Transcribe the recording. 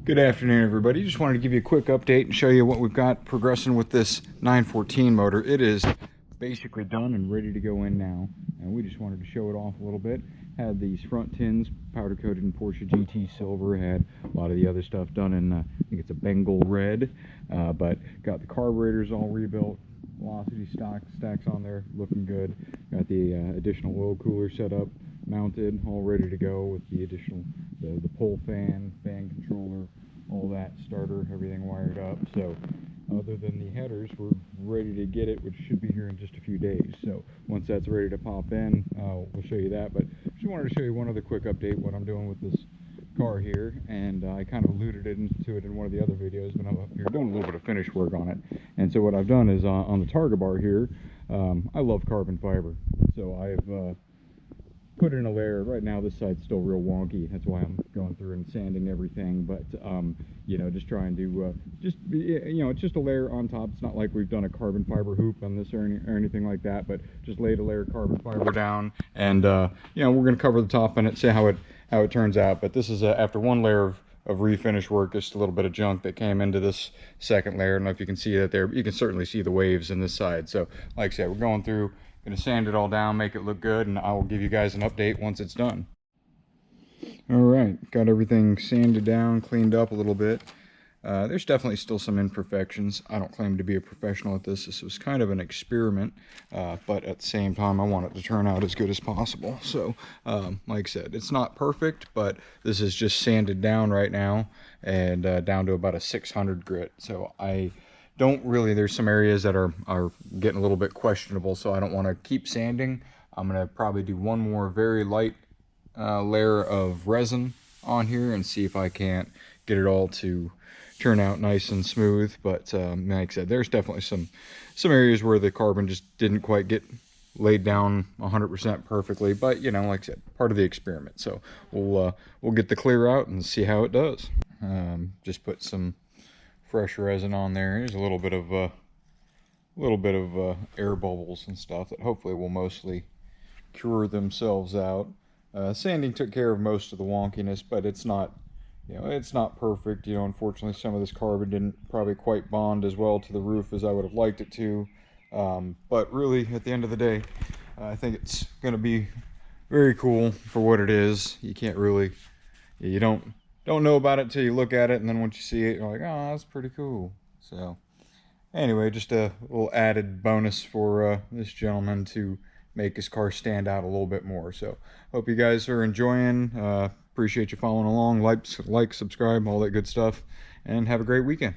Good afternoon, everybody. Just wanted to give you a quick update and show you what we've got progressing with this 914 motor. It is basically done and ready to go in now, and we just wanted to show it off a little bit. Had these front tins powder coated in Porsche GT silver, had a lot of the other stuff done in I think it's a Bengal red, but got the carburetors all rebuilt, velocity stacks on there looking good. Got the additional oil cooler set up, mounted, all ready to go with the additional the pull fan controller, all that, starter, everything wired up. So other than the headers, we're ready to get it, which should be here in just a few days. So once that's ready to pop in, we'll show you that. But just wanted to show you one other quick update, what I'm doing with this car here, and I kind of alluded into it in one of the other videos, but I'm up here doing a little bit of finish work on it. And so what I've done is on the Targa bar here, I love carbon fiber, so I've put in a layer. Right now this side's still real wonky, that's why I'm going through and sanding everything, but you know, just trying to it's just a layer on top. It's not like we've done a carbon fiber hoop on this or anything like that, but just laid a layer of carbon fiber down, and you know, we're going to cover the top on it, see how it turns out. But this is after one layer of refinish work, just a little bit of junk that came into this second layer. I don't know if you can see that there. You can certainly see the waves in this side. So like I said, we're going through, going to sand it all down, make it look good, and I will give you guys an update once it's done. All right, got everything sanded down, cleaned up a little bit. There's definitely still some imperfections. I don't claim to be a professional at this. This was kind of an experiment, but at the same time, I want it to turn out as good as possible. So, like I said, it's not perfect, but this is just sanded down right now, and down to about a 600 grit. So I don't really, there's some areas that are getting a little bit questionable, so I don't want to keep sanding. I'm going to probably do one more very light layer of resin on here and see if I can't get it all to turn out nice and smooth. But like I said, there's definitely some areas where the carbon just didn't quite get laid down 100% perfectly, but you know, like I said, part of the experiment. So we'll get the clear out and see how it does. Just put some fresh resin on there. There's a little bit of air bubbles and stuff that hopefully will mostly cure themselves out. Sanding took care of most of the wonkiness, but it's not, you know, it's not perfect. You know, unfortunately, some of this carbon didn't probably quite bond as well to the roof as I would have liked it to. But really, at the end of the day, I think it's going to be very cool for what it is. You can't really, you don't know about it until you look at it, and then once you see it, you're like, oh, that's pretty cool. So anyway, just a little added bonus for this gentleman to make his car stand out a little bit more. So hope you guys are enjoying. Appreciate you following along. Like, subscribe, all that good stuff, and have a great weekend.